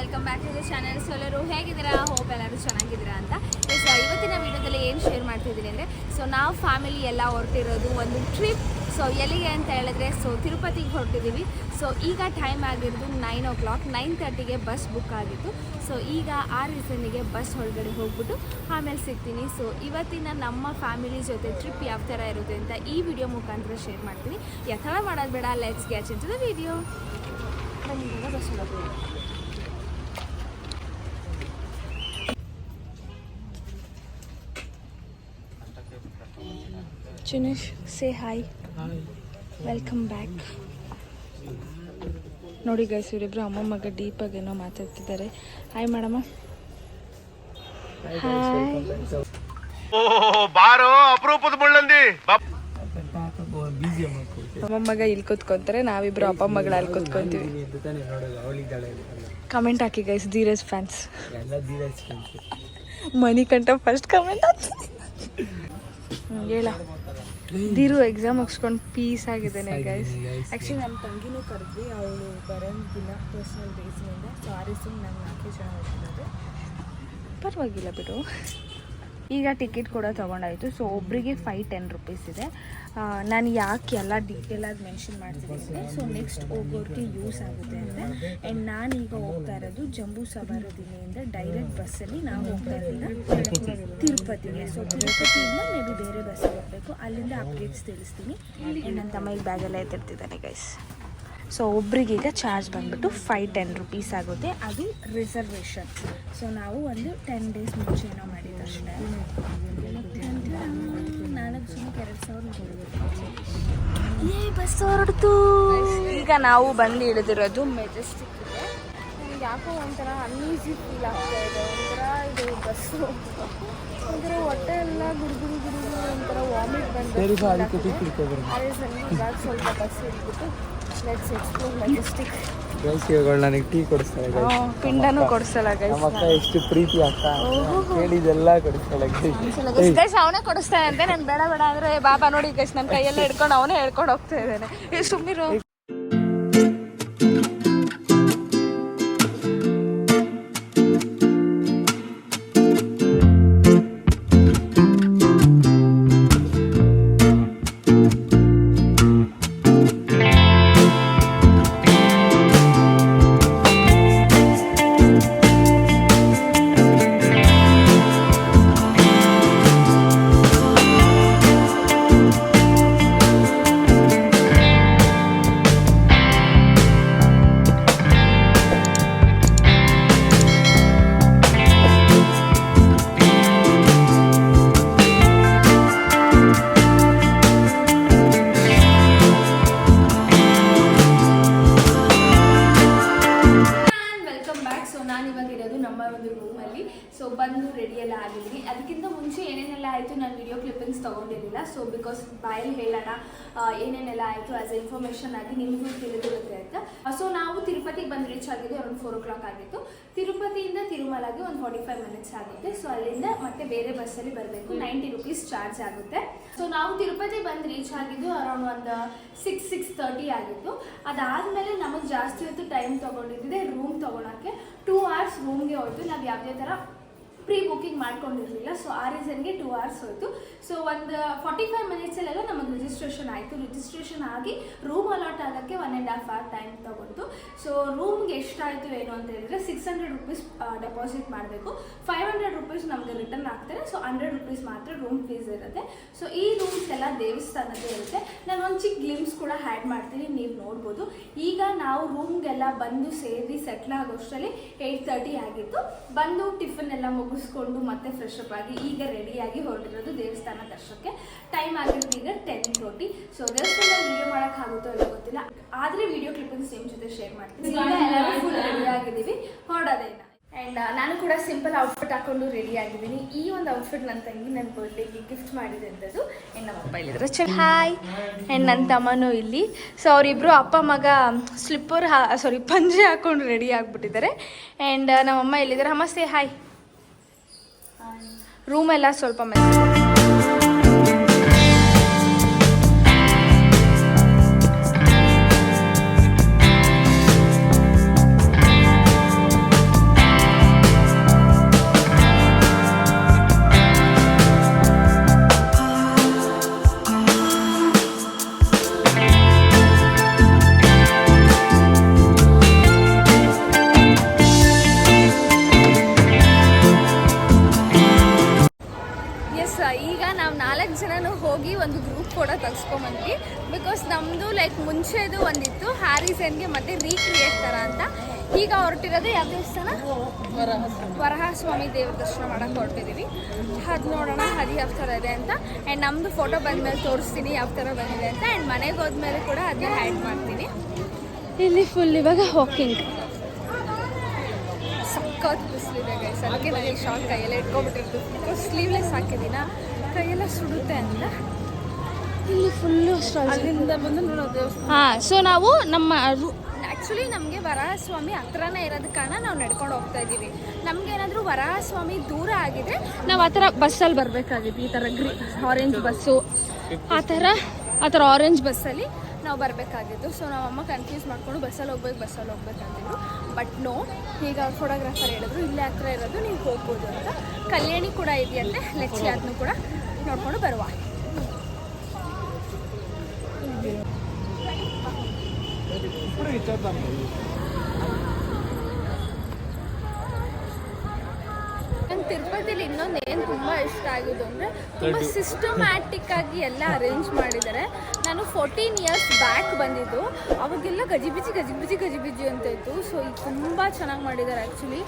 Welcome back to the channel. So ಎಲ್ಲರೂ ಹೇಗಿದ್ದೀರಾ? Hope ಎಲ್ಲರೂ ಚೆನ್ನಾಗಿದ್ದೀರಾ ಅಂತ. ಇವತ್ತಿನ ವಿಡಿಯೋದಲ್ಲಿ ಏನು ಶೇರ್ ಮಾಡ್ತಿದ್ದೀನಿ ಅಂದರೆ, ಸೊ ನಾವು ಫ್ಯಾಮಿಲಿ ಎಲ್ಲ ಹೊರಟಿರೋದು ಒಂದು ಟ್ರಿಪ್. ಸೊ ಎಲ್ಲಿಗೆ ಅಂತ ಹೇಳಿದ್ರೆ, ಸೊ ತಿರುಪತಿಗೆ ಹೊರಟಿದ್ದೀವಿ. ಸೊ ಈಗ ಟೈಮ್ ಆಗಿರೋದು 9 o'clock, 9:30ಗೆ ಬಸ್ ಬುಕ್ ಆಗಿತ್ತು. ಸೊ ಈಗ ಆ ರೀಸನ್ನಿಗೆ ಬಸ್ ಒಳಗಡೆ ಹೋಗ್ಬಿಟ್ಟು ಆಮೇಲೆ ಸಿಗ್ತೀನಿ. ಸೊ ಇವತ್ತಿನ ನಮ್ಮ ಫ್ಯಾಮಿಲಿ ಜೊತೆ ಟ್ರಿಪ್ ಯಾವ ಥರ ಇರುತ್ತೆ ಅಂತ ಈ ವಿಡಿಯೋ ಮುಖಾಂತರ ಶೇರ್ ಮಾಡ್ತೀನಿ. ಯಥಾಳ ಮಾಡೋದು ಬೇಡ, let's get into the video. Bus ಒಳಗೆ ಚಿನೇಶ್, ಸೇ ಹಾಯ್, ವೆಲ್ಕಮ್ ಬ್ಯಾಕ್. ನೋಡಿ ಗೈಸ್, ಇವರಿಬ್ರು ಅಮ್ಮ ಮಗ ಡೀಪಾಗಿ ಏನೋ ಮಾತಾಡ್ತಿದ್ದಾರೆ. ಹಾಯ್ ಮಾಡಮ್ಮ. ಹಾಯ್ ಬಾರೋ ಅಪರೂಪದ ಮುಳ್ಳಂದಿ. ಅಮ್ಮ ಮಗ ಇಲ್ಲಿ ಕೂತ್ಕೊಂತಾರೆ, ನಾವಿಬ್ರು ಅಪ್ಪ ಮಗಳ ಅಲ್ಲಿ ಕೂತ್ಕೊಂತೀವಿ. ಕಮೆಂಟ್ ಹಾಕಿ ಗೈಸ್, ಧೀರಜ್ ಫ್ಯಾನ್ಸ್. ಮನಿ ಕಂಟ ಫಸ್ಟ್ ಕಮೆಂಟ್ ಹೇಳ. ಧೀರು ಎಕ್ಸಾಮ್ ಮುಗಿಸ್ಕೊಂಡು ಪೀಸ್ ಆಗಿದ್ದೇನೆ ಗೈಸ್. ಆ್ಯಕ್ಚುಲಿ ನನ್ನ ತಂಗಿನೂ ಕರೆದ್ವಿ, ಅವಳು ಬರೋಂಗಿಲ್ಲ ಪರ್ಸ್ನಲ್ ಬೇಸ್ನಿಂದ. ಸೊ ಆ ರೀಸನ್ ನಾನು 4 ಜನ ಹೋಗ್ತಿರೋದು. ಪರವಾಗಿಲ್ಲ ಬಿಡು. ಈಗ ಟಿಕೆಟ್ ಕೂಡ ತೊಗೊಂಡಾಯಿತು. ಸೊ ಒಬ್ಬರಿಗೆ 510 rupees ಇದೆ. ನಾನು ಯಾಕೆ ಎಲ್ಲ ಡೀಟೇಲಾಗಿ ಮೆನ್ಷನ್ ಮಾಡ್ತೀನಿ ಅಂದರೆ, ಸೊ ನೆಕ್ಸ್ಟ್ ಹೋಗೋರಿಗೆ ಯೂಸ್ ಆಗುತ್ತೆ ಅಂತ. ಆ್ಯಂಡ್ ನಾನೀಗ ಹೋಗ್ತಾ ಇರೋದು ಜಂಬೂ ಸವಾರದಿನಿಯಿಂದ ಡೈರೆಕ್ಟ್ ಬಸ್ಸಲ್ಲಿ ನಾವು ಹೋಗ್ತಾ ಇದ್ದೀವಿ ತಿರುಪತಿಗೆ. ಸೊ ತಿರುಪತಿಯಿಂದ ಮೇ ಬಿ ಬೇರೆ ಬಸ್ಸಿಗೆ ಹೋಗಬೇಕು, ಅಲ್ಲಿಂದ ಅಪ್ಡೇಟ್ಸ್ ತಿಳಿಸ್ತೀನಿ. ಆ್ಯಂಡ್ ನನ್ನ ತಮ್ಮ ಈಗ ಬ್ಯಾಗೆಲ್ಲ ಎತ್ತಿರ್ತಿದ್ದಾನೆ ಗೈಸ್. ಸೊ ಒಬ್ರಿಗೀಗ ಚಾರ್ಜ್ ಬಂದುಬಿಟ್ಟು 510 rupees ಆಗುತ್ತೆ. ಅದು ರಿಸರ್ವೇಷನ್. ಸೊ ನಾವು ಒಂದು 10 days ಮುಂಚೆ ಏನೋ ಮಾಡಿದ್ದಷ್ಟೇ. 4 ಜನಕ್ಕೆ 2,000 ಬಸ್ ಹೊರಡ್ತು. ಈಗ ನಾವು ಬಂದು ಇಳಿದಿರೋದು ಮೆಜೆಸ್ಟಿಕ್ಗೆ. ನನಗೆ ಯಾಕೋ ಒಂಥರ ಅನ್ಈಸಿ ಫೀಲ್ ಆಗ್ತಾ ಇದೆ. ಒಂಥರ ಇದು ಬಸ್ಸು ಒಂಥರ ಹೊಟ್ಟೆ ಎಲ್ಲ ಗುಡುಗುಡು ಗುಡುಗು ಒಂಥರ ವಾಮಿಟ್ ಬಂದು. ಅದೇ ಸರಿ ಇವಾಗ ಸ್ವಲ್ಪ ಬಸ್ ಇಟ್ಬಿಟ್ಟು ಲೆಟ್ಸ್ ಎಕ್ಸ್ಪ್ಲೋರ್ ಮೆಜೆಸ್ಟಿಕ್. ನನಗೆ ಟೀ ಕೊಡಿಸ್ತಾರೆ, ಪಿಂಡನೂ ಕೊಡಿಸಲ್ಲ ಗೈಸ್. ಎಷ್ಟು ಪ್ರೀತಿ ಅಕ್ಕ ಕೇಳಿದೆಲ್ಲ ಕೊಡಿಸ್ತಾಳೆ ಗೈಸ್. ಅವನೇ ಕೊಡಿಸ್ತಾನೆ ಅಂತೆ. ನಾನು ಬೇಡ ಬೇಡ ಅಂದ್ರೆ ಬಾಬಾ ನೋಡಿ ಗೈಸ್, ನನ್ನ ಕೈಯೆಲ್ಲ ಹಿಡ್ಕೊಂಡು ಅವನೇ ಹೇಳ್ಕೊಂಡು ಹೋಗ್ತಾ ಇದ್ದಾನೆ. ಸುಮ್ಮನಿರು. ಸೊ ಬಂದು ರೆಡಿಯೆಲ್ಲ ಆಗಿದ್ವಿ. ಅದಕ್ಕಿಂತ ಮುಂಚೆ ಏನೇನೆಲ್ಲ ಆಯಿತು ನಾನು ವಿಡಿಯೋ ಕ್ಲಿಪ್ಪಿಂಗ್ಸ್ ತೊಗೊಂಡಿರಲಿಲ್ಲ. ಸೊ ಬಿಕಾಸ್ ಬಾಯಲ್ಲಿ ಹೇಳೋಣ ಏನೇನೆಲ್ಲ ಆಯಿತು ಆ್ಯಸ್ ಎ ಇನ್ಫಾರ್ಮೇಷನ್ ಆಗಿ ನಿಮಗೂ ತಿಳಿದಿರುತ್ತೆ ಅಂತ. ಸೊ ನಾವು ತಿರುಪತಿಗೆ ಬಂದು ರೀಚ್ ಆಗಿದ್ದು ಅರೌಂಡ್ 4 o'clock ಆಗಿತ್ತು. ತಿರುಪತಿಯಿಂದ ತಿರುಮಲಗೆ ಒಂದು 45 minutes ಆಗುತ್ತೆ. ಸೊ ಅಲ್ಲಿಂದ ಮತ್ತೆ ಬೇರೆ ಬಸ್ಸಲ್ಲಿ ಬರಬೇಕು. 90 rupees ಚಾರ್ಜ್ ಆಗುತ್ತೆ. ಸೊ ನಾವು ತಿರುಪತಿ ಬಂದು ರೀಚ್ ಆಗಿದ್ದು ಅರೌಂಡ್ ಒಂದು 6:30 ಆಗಿತ್ತು. ಅದಾದಮೇಲೆ ನಮಗೆ ಜಾಸ್ತಿ ಹೊತ್ತು ಟೈಮ್ ತೊಗೊಂಡಿದ್ದಿದೆ ರೂಮ್ ತೊಗೊಳಕ್ಕೆ. 2 hours ರೂಮ್ಗೆ ಹೋಯ್ತು. ನಾವು ಯಾವುದೇ ಥರ ಪ್ರೀ ಬುಕ್ಕಿಂಗ್ ಮಾಡ್ಕೊಂಡಿರಲಿಲ್ಲ. ಸೊ ಆ ರೀಸನ್ಗೆ 2 hours ಹೋಯಿತು. ಸೊ ಒಂದು 45 minutesಲ್ಲೆಲ್ಲ ನಮಗೆ ರಿಜಿಸ್ಟ್ರೇಷನ್ ಆಯಿತು. ರಿಜಿಸ್ಟ್ರೇಷನ್ ಆಗಿ ರೂಮ್ ಅಲಾಟ್ ಆಗೋಕ್ಕೆ 1.5 hour ಟೈಮ್ ತೊಗೊಂಡು. ಸೊ ರೂಮ್ಗೆ ಎಷ್ಟಾಯಿತು ಏನು ಅಂತ ಹೇಳಿದ್ರೆ 600 rupees ಡೆಪಾಸಿಟ್ ಮಾಡಬೇಕು. 500 rupees ನಮಗೆ ರಿಟರ್ನ್ ಆಗ್ತಾರೆ. ಸೊ 100 rupees ಮಾತ್ರ ರೂಮ್ ಫೀಸ್ ಇರುತ್ತೆ. ಸೊ ಈ ರೂಮ್ಸ್ ಎಲ್ಲ ದೇವಸ್ಥಾನದೇ ಇರುತ್ತೆ. ನಾನು ಒಂದು ಚಿಕ್ಕ ಗ್ಲಿಮ್ಸ್ ಕೂಡ ಹ್ಯಾಡ್ ಮಾಡ್ತೀನಿ, ನೀವು ನೋಡ್ಬೋದು. ಈಗ ನಾವು ರೂಮ್ಗೆಲ್ಲ ಬಂದು ಸೇರಿ ಸೆಟ್ಲ್ ಆಗೋಷ್ಟರಲ್ಲಿ 8:30 ಆಗಿತ್ತು. ಬಂದು ಟಿಫನ್ ಎಲ್ಲ ಮುಗಿಸ್ಕೊಂಡು ಮತ್ತೆ ಫ್ರೆಶ್ ಅಪ್ ಆಗಿ ಈಗ ರೆಡಿಯಾಗಿ ಹೊರಟಿರೋದು ದೇವಸ್ಥಾನ ದರ್ಶನಕ್ಕೆ. ಟೈಮ್ ಆಗಿರೋದು ಈಗ 10:40. ಸೊ ದೇವಸ್ಥಾನ ವಿಡಿಯೋ ಮಾಡೋಕ್ಕಾಗುತ್ತೋ ಇಲ್ಲ ಗೊತ್ತಿಲ್ಲ, ಆದರೆ ವಿಡಿಯೋ ಕ್ಲಿಪ್ಪಿಂಗ್ಸ್ ನಿಮ್ಮ ಜೊತೆ ಶೇರ್ ಮಾಡ್ತೀನಿ. ಈಗ ಎಲ್ಲರೂ ಫುಲ್ ರೆಡಿ ಆಗಿದ್ದೀವಿ, ಹೊರಡೋದೇನ. ಆ್ಯಂಡ್ ನಾನು ಕೂಡ ಸಿಂಪಲ್ ಔಟ್ಫಿಟ್ ಹಾಕೊಂಡು ರೆಡಿ ಆಗಿದ್ದೀನಿ. ಈ ಒಂದು ಔಟ್ಫಿಟ್ ನನ್ನ ತಂಗಿ ನನ್ನ ಬರ್ಡೇಗೆ ಗಿಫ್ಟ್ ಮಾಡಿದೆ ಅಂಥದ್ದು. ಆ್ಯಂಡ್ ನಮ್ಮ ಅಪ್ಪ ಇಲ್ಲಿದ್ರೆ ಹಾಯ್. ಆ್ಯಂಡ್ ನನ್ನ ತಮ್ಮನೂ ಇಲ್ಲಿ. ಸೊ ಅವರಿಬ್ಬರು ಅಪ್ಪ ಮಗ ಸ್ಲಿಪ್ಪರ್ ಪಂಜೆ ಹಾಕೊಂಡು ರೆಡಿ ಆಗಿಬಿಟ್ಟಿದ್ದಾರೆ. ಆ್ಯಂಡ್ ನಮ್ಮಮ್ಮ ಇಲ್ಲಿದ್ದಾರೆ. ನಮಸ್ತೆ, ಹಾಯ್. ರೂಮೆಲ್ಲ ಸ್ವಲ್ಪ ತೆಗ್ಸ್ಕೊಂಬಂದ್ವಿ. ಬಿಕಾಸ್ ನಮ್ಮದು ಲೈಕ್ ಮುಂಚೆದು ಒಂದಿತ್ತು ಹ್ಯಾರಿಸನ್ಗೆ ಮತ್ತು ರೀಕ್ರಿಯೇಟ್ ಥರ ಅಂತ. ಈಗ ಹೊರಟಿರೋದು ಯಾವ ದೇವಸ್ಥಾನ? ವರಹಸ್ವಾಮಿ ದೇವ್ರ ದರ್ಶನ ಮಾಡೋಕ್ಕೆ ಹೊರಟಿದ್ದೀವಿ. ಅದು ನೋಡೋಣ ಅದು ಯಾವ ಥರ ಇದೆ ಅಂತ. ಆ್ಯಂಡ್ ನಮ್ಮದು ಫೋಟೋ ಬಂದಮೇಲೆ ತೋರಿಸ್ತೀನಿ ಯಾವ ಥರ ಬಂದಿದೆ ಅಂತ. ಆ್ಯಂಡ್ ಮನೆಗೆ ಹೋದ್ಮೇಲೆ ಕೂಡ ಅದನ್ನ ಹ್ಯಾಡ್ ಮಾಡ್ತೀನಿ. ಇಲ್ಲಿ ಫುಲ್ ಇವಾಗ ವಾಕಿಂಗ್ ಸಖತ್ ಬಿಸಿಲಿದೆ ಗೈಸ್. ಅದಕ್ಕೆ ನನಗೆ ಶಾರ್ಟ್ ಕೈಯೆಲ್ಲ ಇಟ್ಕೊಬಿಟ್ಟಿರ್ತು. ಬಿಕಾಸ್ ಸ್ಲೀವ್ಲೆಸ್ ಹಾಕಿದ್ದೀನ ಕೈಯೆಲ್ಲ ಸುಡುತ್ತೆ ಅಂತ. ಇಲ್ಲಿ ಫುಲ್ಲು ಅಲ್ಲಿಂದ ಬಂದು ನೋಡೋದು. ಹಾಂ, ಸೊ ನಾವು ನಮ್ಮ ಆ್ಯಕ್ಚುಲಿ ನಮಗೆ ವರಹಸ್ವಾಮಿ ಹತ್ರನೇ ಇರೋದ ಕಾರಣ ನಾವು ನಡ್ಕೊಂಡು ಹೋಗ್ತಾ ಇದ್ದೀವಿ. ನಮಗೇನಾದರೂ ವರಹಸ್ವಾಮಿ ದೂರ ಆಗಿದೆ ನಾವು ಆ ಥರ ಬಸ್ಸಲ್ಲಿ ಬರಬೇಕಾಗಿತ್ತು. ಈ ಥರ ಆರೆಂಜ್ ಬಸ್ಸು ಆ ಥರ ಆರೆಂಜ್ ಬಸ್ಸಲ್ಲಿ ನಾವು ಬರಬೇಕಾಗಿತ್ತು. ಸೊ ನಮ್ಮಮ್ಮ ಕನ್ಫ್ಯೂಸ್ ಮಾಡ್ಕೊಂಡು ಬಸ್ಸಲ್ಲಿ ಹೋಗ್ಬೇಕಂತಿದ್ರು. ಬಟ್ ನೋ, ಈಗ ಫೋಟೋಗ್ರಾಫರ್ ಹೇಳಿದ್ರು ಇಲ್ಲೇ ಹತ್ರ ಇರೋದು ನೀವು ಹೋಗ್ಬೋದು ಅಂತ. ಕಲ್ಯಾಣಿ ಕೂಡ ಇದೆಯಂತೆ, ಲೆಚ್ಚಿ ಅದನ್ನು ಕೂಡ ನೋಡ್ಕೊಂಡು ಬರುವ. ನಂಗೆ ತಿರುಪತಿಲಿ ಇನ್ನೊಂದು ಏನು ತುಂಬ ಇಷ್ಟ ಆಗೋದು ಅಂದರೆ ತುಂಬ ಸಿಸ್ಟಮ್ಯಾಟಿಕ್ ಆಗಿ ಎಲ್ಲ ಅರೇಂಜ್ ಮಾಡಿದ್ದಾರೆ. ನಾನು 14 ಇಯರ್ಸ್ ಬ್ಯಾಕ್ ಬಂದಿದ್ದು, ಅವಾಗೆಲ್ಲ ಗಜಿಬಿಜಿ ಅಂತ ಇತ್ತು. ಸೊ ಈಗ ತುಂಬ ಚೆನ್ನಾಗಿ ಮಾಡಿದ್ದಾರೆ ಆ್ಯಕ್ಚುಲಿ.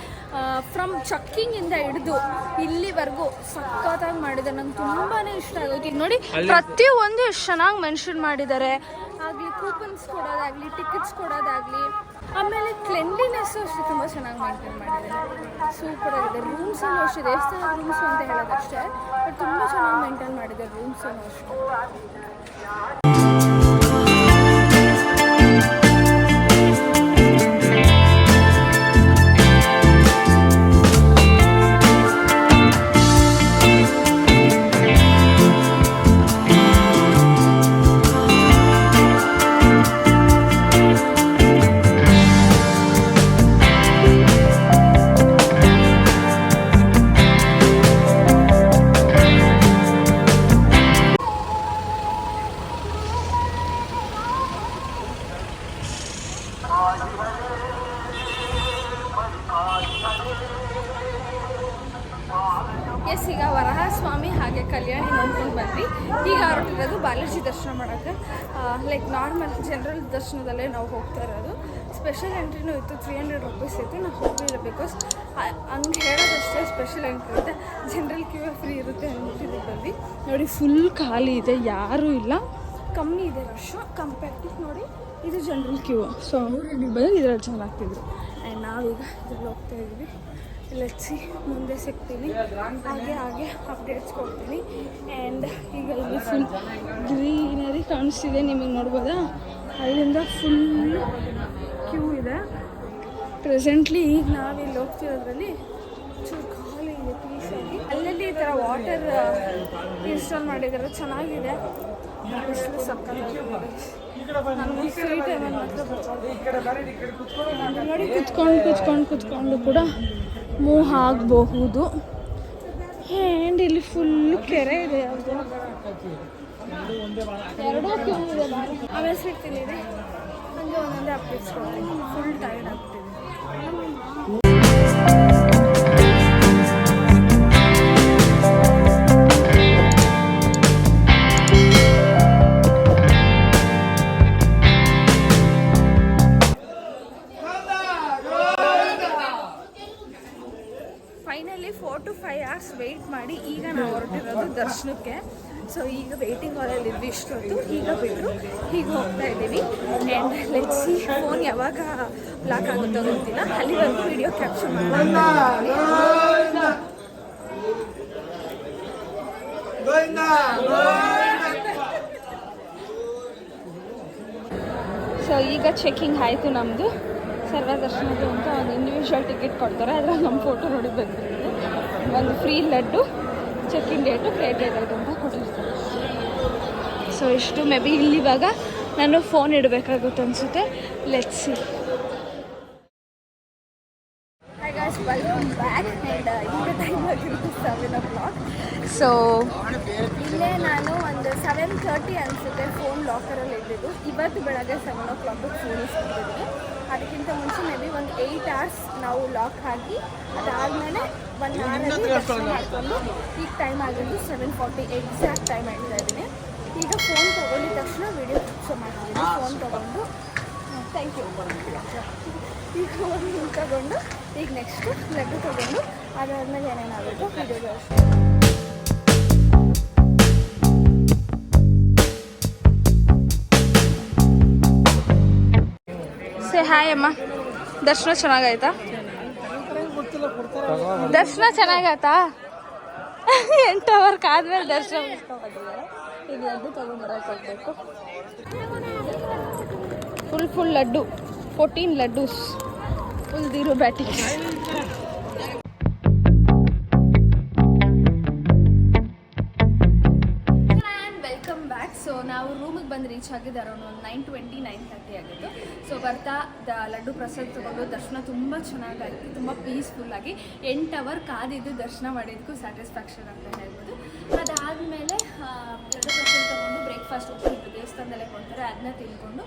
ಫ್ರಮ್ ಚಕ್ಕಿಂಗಿಂದ ಹಿಡಿದು ಇಲ್ಲಿವರೆಗೂ ಸಖತ್ತಾಗಿ ಮಾಡಿದ್ದಾರೆ. ನಂಗೆ ತುಂಬಾ ಇಷ್ಟ ಆಗೋದು. ಈಗ ನೋಡಿ ಪ್ರತಿಯೊಂದು ಎಷ್ಟು ಚೆನ್ನಾಗಿ ಮೆನ್ಷನ್ ಮಾಡಿದ್ದಾರೆ. ಆಗಲಿ ಕೂಪನ್ಸ್ ಕೊಡೋದಾಗಲಿ, ಟಿಕೆಟ್ಸ್ ಕೊಡೋದಾಗಲಿ, ಆಮೇಲೆ ಕ್ಲೆನ್ಲಿನೆಸ್ಸು ಅಷ್ಟೇ ತುಂಬ ಚೆನ್ನಾಗಿ ಮೇಂಟೈನ್ ಮಾಡಿದ್ದಾರೆ. ಸೂಪರ್ ಆಗಿದೆ. ರೂಮ್ಸಲ್ಲೂ ಅಷ್ಟೇ, ದೇವಸ್ಥಾನ ರೂಮ್ಸು ಅಂತ ಹೇಳೋದಷ್ಟೇ, ಬಟ್ ತುಂಬ ಚೆನ್ನಾಗಿ ಮೇಂಟೈನ್ ಮಾಡಿದ್ದಾರೆ ರೂಮ್ಸನ್ನು ಅಷ್ಟೇ. ಎಸ್, ಈಗ ವರಹಸ್ವಾಮಿ ಹಾಗೆ ಕಲ್ಯಾಣಿ ನೋಡ್ಕೊಂಡು ಬಂದ್ವಿ. ಈಗ ಹೊರಟಿರೋದು ಬಾಲಾಜಿ ದರ್ಶನ ಮಾಡೋಕ್ಕೆ. ಲೈಕ್ ನಾರ್ಮಲ್ ಜನರಲ್ ದರ್ಶನದಲ್ಲೇ ನಾವು ಹೋಗ್ತಾ ಇರೋದು. ಸ್ಪೆಷಲ್ ಎಂಟ್ರಿನೂ ಇತ್ತು, 300 ರೂಪೀಸ್ ಇತ್ತು. ನಾವು ಹೋಗಲಿಲ್ಲ ಬಿಕಾಸ್ ಹಂಗೆ ಹೇಳೋದಷ್ಟೇ ಸ್ಪೆಷಲ್ ಎಂಟ್ರಿ ಇರುತ್ತೆ, ಜನರಲ್ ಕ್ಯೂ ಫ್ರೀ ಇರುತ್ತೆ ಅಂದ್ಬಿಟ್ಟು ಬಂದ್ವಿ. ನೋಡಿ ಫುಲ್ ಖಾಲಿ ಇದೆ, ಯಾರೂ ಇಲ್ಲ, ಕಮ್ಮಿ ಇದೆ ರಶು ಕಂಪೇರ್ ಟು. ನೋಡಿ ಇದು ಜನರಲ್ ಕ್ಯೂ. ಸೊ ಇಲ್ಲಿ ಬಂದು ಇದರಲ್ಲಿ ಚೆನ್ನಾಗ್ತಿದ್ರು. ಆ್ಯಂಡ್ ನಾವೀಗ ಇದರಲ್ಲಿ ಹೋಗ್ತಾ ಇದ್ವಿ. ಲೆಟ್ಸಿ ಮುಂದೆ ಸಿಗ್ತೀನಿ, ಹಾಗೆ ಅಪ್ಡೇಟ್ಸ್ ಕೊಡ್ತೀನಿ. ಆ್ಯಂಡ್ ಈಗ ಇಲ್ಲಿ ಫುಲ್ ಗ್ರೀನರಿ ಕಾಣಿಸ್ತಿದೆ, ನಿಮಗೆ ನೋಡ್ಬೋದಾ? ಅಲ್ಲಿಂದ ಫುಲ್ ಕ್ಯೂ ಇದೆ. ಪ್ರೆಸೆಂಟ್ಲಿ ಈಗ ನಾವಿಲ್ಲಿ ಹೋಗ್ತಿರೋದ್ರಲ್ಲಿ ಚೂರು ಖಾಲಿ ಇದೆ, ಪೀಸಾಗಿ. ಅಲ್ಲಲ್ಲಿ ಈ ಥರ ವಾಟರ್ ಇನ್ಸ್ಟಾಲ್ ಮಾಡಿದ್ದಾರೆ, ಚೆನ್ನಾಗಿದೆ. ಬಿಸಿಲು ಸಕ್ಕತ್ತಾಗಿದೆ. ನನಗೆ ಫ್ರೀ ಟೈಮಲ್ಲಿ ಮಾತ್ರ ನೋಡಿ ಕುತ್ಕೊಂಡು ಕೂಡ ಮೂವ್ ಆಗಬಹುದು. ಆ್ಯಂಡ್ ಇಲ್ಲಿ ಫುಲ್ ಕೆರೆ ಇದೆ, ಯಾವುದು ಎರಡೂ ಕ್ಯೂ ಇದೆ. ಆಮೇಲೆ ಸಿಗ್ತೀನಿ ಇದೆ ಹಂಗೆ ಒಂದೊಂದೇ ಅಪ್ಡೇಟ್ಸ್ ಕೊಡ್ತೀನಿ. ಫುಲ್ ಟೈರ್ಡ್ ಆಗ್ತಿದೆ. ಫೈನಲಿ 4 to 5 hours ವೆಯ್ಟ್ ಮಾಡಿ ಈಗ ನಾವು ಹೊರಟಿರೋದು ದರ್ಶನಕ್ಕೆ. ಸೊ ಈಗ ವೆಯ್ಟಿಂಗ್ ಹಾಲಲ್ಲಿ ಇದ್ವಿ ಇಷ್ಟೊತ್ತು. ಈಗ ಬಿಟ್ಟರು ಹೀಗೆ ಹೋಗ್ತಾ ಇದ್ದೀವಿ. ಆ್ಯಂಡ್ ಲೆಟ್ಸ್ ಸಿ ಫೋನ್ ಯಾವಾಗ ಲಾಕ್ ಆಗುತ್ತೋ ಗೊತ್ತಿಲ್ಲ, ಅಲ್ಲಿವರೆಗೂ ವಿಡಿಯೋ ಕ್ಯಾಪ್ಚರ್ ಮಾಡಿ. ಸೊ ಈಗ ಚೆಕಿಂಗ್ ಆಯಿತು ನಮ್ಮದು. ಸರ್ವ ದರ್ಶನದ್ದು ಅಂತ ಒಂದು ಇಂಡಿವಿಜುವಲ್ ಟಿಕೆಟ್ ಕೊಡ್ತಾರೆ, ಅದ್ರಲ್ಲಿ ನಮ್ಮ ಫೋಟೋ ನೋಡಿ ಬಂದಿರುತ್ತೆ. ಒಂದು free laddu, checking date, plate date ಅಂತ ಕೊಟ್ಟಿರ್ತಾರೆ. ಸೊ ಇಷ್ಟು ಮೇ ಬಿ ಇಲ್ಲಿವಾಗ ನಾನು ಫೋನ್ ಇಡಬೇಕಾಗುತ್ತೆ ಅನಿಸುತ್ತೆ. Let's see. Hi guys, welcome back. And ಈಗ ಟೈಮ್ ಆಗಿರುತ್ತೆ 7 o'clock. ಸೊ ಇಲ್ಲೇ ನಾನು ಒಂದು 7:30 ಅನಿಸುತ್ತೆ ಫೋನ್ ಲಾಕರಲ್ಲಿ ಇದ್ದಿದ್ದು. ಇವತ್ತು ಬೆಳಗ್ಗೆ 7 o'clock ಫೋನ್ ಇಸ್ಕೊಂಡಿದ್ದೀನಿ. ಅದಕ್ಕಿಂತ ಮುಂಚೆ ಮೇ ಬಿ ಒಂದು 8 hours ನಾವು ಲಾಕ್ ಹಾಕಿ ಅದಾದಮೇಲೆ 1 hour ದರ್ಶನ ಮಾಡಿಕೊಂಡು ಈಗ ಟೈಮ್ ಆಗಿದ್ದು 7:40 ಎಕ್ಸಾಕ್ಟ್ ಟೈಮ್ ಹೇಳ್ತಾ ಇದ್ದೀನಿ. ಈಗ ಫೋನ್ ತೊಗೊಂಡಿದ ತಕ್ಷಣ ವಿಡಿಯೋ ಕ್ಲಿಪ್ಸ್ ಮಾಡ್ತೀನಿ. ಫೋನ್ ತೊಗೊಂಡು ಥ್ಯಾಂಕ್ ಯು. ಈಗ ಫೋನ್ ತಗೊಂಡು ಈಗ ನೆಕ್ಸ್ಟು ಲಡ್ಡು ತೊಗೊಂಡು ಅದಾದ್ಮೇಲೆ ಏನೇನಾಗುತ್ತೆ ವಿಡಿಯೋ. ಸೇ ಹಾಯ್ ಅಮ್ಮ. ದರ್ಶನ ಚೆನ್ನಾಗಾಯ್ತಾ? ದರ್ಶನ ಚೆನ್ನಾಗಾಯ್ತಾ? 8 ಅವರ್ ಕಾದ್ಮೇಲೆ ದರ್ಶನ ಮುಗಿಸ್ಕೊಂಡ್ಬಂದಿದ್ದಾರೆ. ಈಗ ಲಡ್ಡು ತೊಗೊಂಡ್ಬರಕ್ಕೆ ಹೋಗ್ಬೇಕು. Full laddu, 14 laddus, full Dhiru batting. Welcome back. So ನಾವು ರೂಮಿಗೆ ಬಂದು ರೀಚ್ ಆಗಿದ್ದು ಅರೌಂಡ್ ಒಂದು 9:20, 9:30 ಆಗಿತ್ತು. ಸೊ ಬರ್ತಾ ಲಡ್ಡು ಪ್ರಸಾದ ತೊಗೊಂಡು ದರ್ಶನ ತುಂಬ ಚೆನ್ನಾಗಾಯಿತು, ತುಂಬ ಪೀಸ್ಫುಲ್ಲಾಗಿ. 8 ಅವರ್ ಕಾದಿದ್ದು ದರ್ಶನ ಮಾಡಿದ್ದಕ್ಕೂ ಸ್ಯಾಟಿಸ್ಫ್ಯಾಕ್ಷನ್ ಅಂತ ಹೇಳ್ಬೋದು. ಅದಾದಮೇಲೆ ಲಡ್ಡು ಪ್ರಸಾದ ತೊಗೊಂಡು ಬ್ರೇಕ್ಫಾಸ್ಟ್ ಉಪ್ಪಿಟ್ಟು ದೇವಸ್ಥಾನದಲ್ಲೇ ಕೊಡ್ತಾರೆ, ಅದನ್ನ ತಿಂದ್ಕೊಂಡು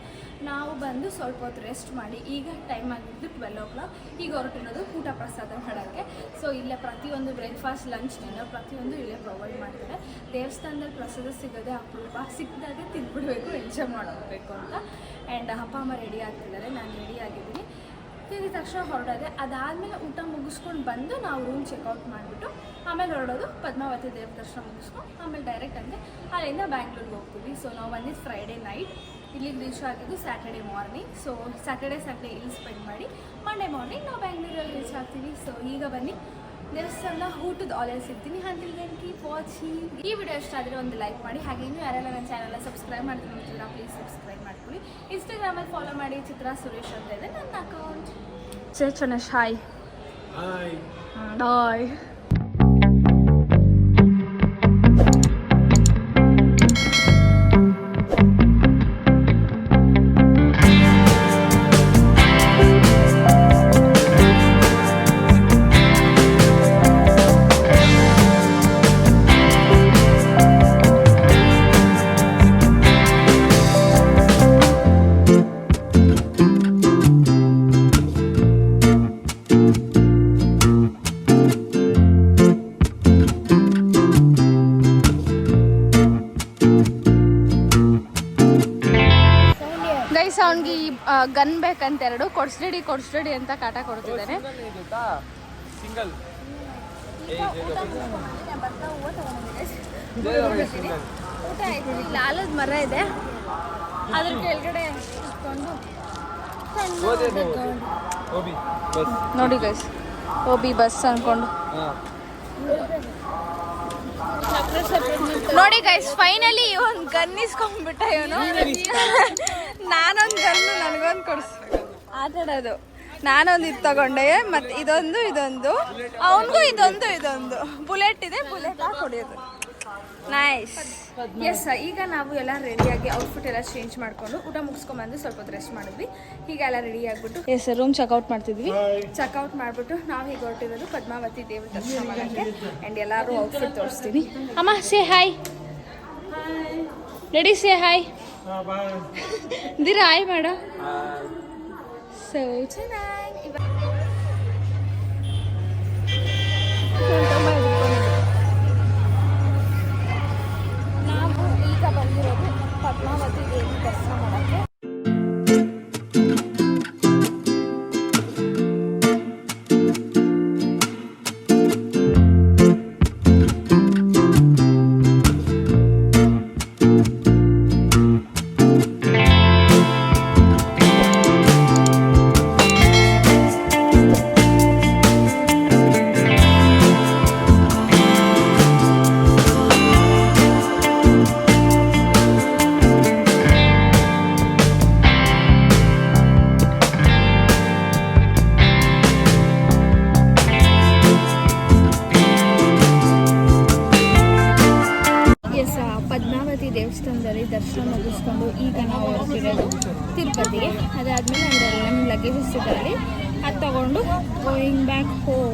ನಾವು ಬಂದು ಸ್ವಲ್ಪ ಹೊತ್ತು ರೆಸ್ಟ್ ಮಾಡಿ ಈಗ ಟೈಮ್ ಆಗಿದ್ದು 12 o'clock. ಈಗ ಹೊರಟಿರೋದು ಊಟ ಪ್ರಸಾದ ಮಾಡೋಕ್ಕೆ. ಸೊ ಇಲ್ಲೇ ಪ್ರತಿಯೊಂದು ಬ್ರೇಕ್ಫಾಸ್ಟ್, ಲಂಚ್, ಡಿನ್ನರ್ ಪ್ರತಿಯೊಂದು ಇಲ್ಲೇ ಪ್ರೊವೈಡ್ ಮಾಡ್ತಾರೆ. ದೇವಸ್ಥಾನದಲ್ಲಿ ಪ್ರಸಾದ ಸಿಗೋದೇ ಅಪರೂಪ, ಸಿಕ್ಕಿದಾಗೆ ತಿಂದ್ಬಿಡ್ಬೇಕು, ಎಂಜಾಯ್ ಮಾಡಬೇಕು ಅಂತ. ಆ್ಯಂಡ್ ಅಪ್ಪ ಅಮ್ಮ ರೆಡಿ ಆಗ್ತಿದ್ದಾರೆ, ನಾನು ರೆಡಿ ಆಗಿದ್ದೀನಿ. ತಿಂದಿದ ತಕ್ಷಣ ಹೊರಡೋದೆ. ಅದಾದಮೇಲೆ ಊಟ ಮುಗಿಸ್ಕೊಂಡು ಬಂದು ನಾವು ರೂಮ್ ಚೆಕ್ಔಟ್ ಮಾಡಿಬಿಟ್ಟು ಆಮೇಲೆ ಹೊರಡೋದು. ಪದ್ಮಾವತಿ ದೇವ್ರ ದರ್ಶನ ಮುಗಿಸ್ಕೊಂಡು ಆಮೇಲೆ ಡೈರೆಕ್ಟ್ ಅಂದರೆ ಅಲ್ಲಿಂದ ಬ್ಯಾಂಗ್ಳೂರಿಗೆ ಹೋಗ್ತೀವಿ. ಸೊ ನಾವು ಬಂದಿದ್ದು ಫ್ರೈಡೇ ನೈಟ್, ಇಲ್ಲಿಗೆ ರೀಚ್ ಆಗಿದ್ದು Saturday morning. So Saturday Sunday ಇಲ್ಲಿ ಸ್ಪೆಂಡ್ ಮಾಡಿ ಮಂಡೇ ಮಾರ್ನಿಂಗ್ ನಾವು ಬ್ಯಾಂಗ್ಳೂರಲ್ಲಿ ರೀಚ್ ಆಗ್ತೀವಿ. ಸೊ ಈಗ ಬನ್ನಿ ದೇವಸ್ಥಾನ ಊಟದ ಆಲ್ರೆಡಿ ಸಿಗ್ತೀನಿ. Until then keep watching. ಈ ವಿಡಿಯೋ ಇಷ್ಟ ಆದರೆ ಒಂದು ಲೈಕ್ ಮಾಡಿ. ಹಾಗೆ ಇನ್ನೂ ಯಾರೆಲ್ಲ ನನ್ನ ಚಾನಲ್ನ ಸಬ್ಸ್ಕ್ರೈಬ್ ಮಾಡ್ತೀನಿ ನೋಡ್ತೀರಾ, ಪ್ಲೀಸ್ ಸಬ್ಸ್ಕ್ರೈಬ್ ಮಾಡ್ಕೊಳ್ಳಿ. ಇನ್ಸ್ಟಾಗ್ರಾಮಲ್ಲಿ ಫಾಲೋ ಮಾಡಿ, ಚಿತ್ರಾ ಸುರೇಶ್ ಅಂತ ಇದೆ ನನ್ನ ಅಕೌಂಟ್. ಚೇತನೇಶ್ ಹಾಯ್. ಹಾಯ್. ಅವ್ನಿಗೆ ಈ ಗನ್ ಬೇಕಂತ ಎರಡು ಕೊಡ್ಸ್ಡಿ ಅಂತ ಕಾಟ ಕೊಡ್ತಿದ್ದಾನೆ. ಊಟ ಆಯ್ತು. ಇಲ್ಲಿ ಆಲದ ಮರ ಇದೆ, ಅದ್ರ ಕೆಳಗಡೆ ನೋಡಿ ಗೈಸ್, ಓಬಿ ಬಸ್ ಅನ್ಕೊಂಡು ನೋಡಿ ಗೈಸ್. ಫೈನಲಿ ಒಂದು ಗನ್ ಇಸ್ಕೊಂಡ್ಬಿಟ್ಟ ಇವನು. ನಾನೊಂದು ಗನ್ನು ನನಗೊಂದು ಕೊಡ್ಸು ಆಟಾಡೋದು. ನಾನೊಂದು ಇದು ತಗೊಂಡೆ, ಮತ್ತು ಇದೊಂದು ಅವನಿಗೂ ಇದೊಂದು ಬುಲೆಟ್ ಇದೆ, ಬುಲೆಟ್ ಹಾಕಿ ಹೊಡೆಯೋದು. ನೈಸ್. ಎಸ್, ಈಗ ನಾವು ಎಲ್ಲ ರೆಡಿಯಾಗಿ ಔಟ್ಫಿಟ್ ಎಲ್ಲ ಚೇಂಜ್ ಮಾಡಿಕೊಂಡು ಊಟ ಮುಗಿಸ್ಕೊಂಡ್ಬಂದು ಸ್ವಲ್ಪ ಹೊತ್ತು ರೆಸ್ಟ್ ಮಾಡಿದ್ವಿ. ಹೀಗೆಲ್ಲ ರೆಡಿ ಆಗಿಬಿಟ್ಟು ಎಸ್ ರೂಮ್ ಚೆಕ್ಔಟ್ ಮಾಡ್ತಿದ್ವಿ. ಚೆಕ್ಔಟ್ ಮಾಡಿಬಿಟ್ಟು ನಾವು ಈಗ ಹೊರಟಿರೋದು ಪದ್ಮಾವತಿ ದೇವ್ರ ದರ್ಶನ ಮಾಡೋಕ್ಕೆ. ಆ್ಯಂಡ್ ಎಲ್ಲರೂ ಔಟ್ಫಿಟ್ ತೋರಿಸ್ತೀನಿ. ಅಮ್ಮ say hi. Ready say hi. Dhira hi ಮಾಡು. ಸೊ ಚೆನ್ನಾಗಿ ನಾವು ಈಗ ಬಂದಿರೋದು ಪದ್ಮಾವತಿ ದೇವಿ ದರ್ಶನ ಮಾಡೋಕ್ಕೆ. ಪದ್ಮಾವತಿ ದೇವಸ್ಥಾನದಲ್ಲಿ ದರ್ಶನ ಮುಗಿಸ್ಕೊಂಡು ಈಗ ನಾವು ಹೊರಟಿರೋದು ತಿರುಪತಿಗೆ. ಅದಾದಮೇಲೆ ನಮ್ಮ ಲಗೇಜಸ್ ಇದರಲ್ಲಿ ಅದು ತಗೊಂಡು ಗೋಯಿಂಗ್ ಬ್ಯಾಕ್ ಹೋಮ್.